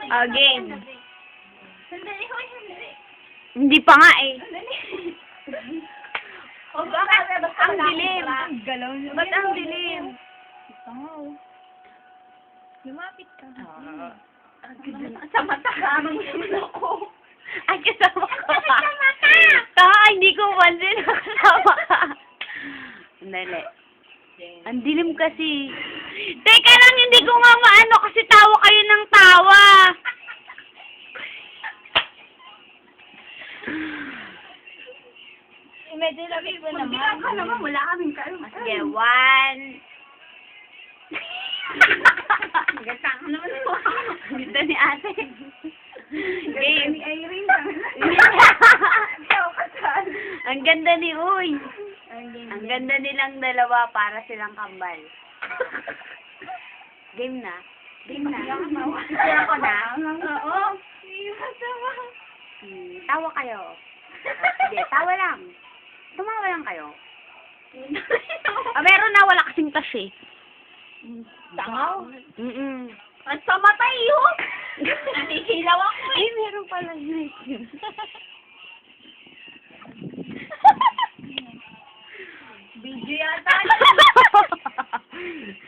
Game. Sandali, hoy, sandali. Hindi pa nga eh. Sandali. O bakit? Ang dilim. Galaw niya. Ba't ang dilim? Tangaw. Lumapit ka. Sa mata ka. Ako. Ay, kasama ka. Tama, hindi ko pansin na kasama ka. Sandali. Ang dilim kasi. Teka lang, hindi ko nga maano kasi tawa kayo ng tawa. Medyo labi ba naman? Magbilang ka naman, wala kaming kayo. Sige, 1. Ganda ka naman mo. Ganda ni ate. Game. Ni Irene. Ang ganda ni Uy. Ang ganda nilang dalawa para silang kambal. Game na. Game na. Kaya ko na. Oo. Tawa kayo. Sige, tawa lang. Tumawa lang kayo. Meron na, wala kasing tas eh. Tangaw. Mm-mm. At sa mata iyo. Nanihilaw ako eh. Ay, meron pala yun.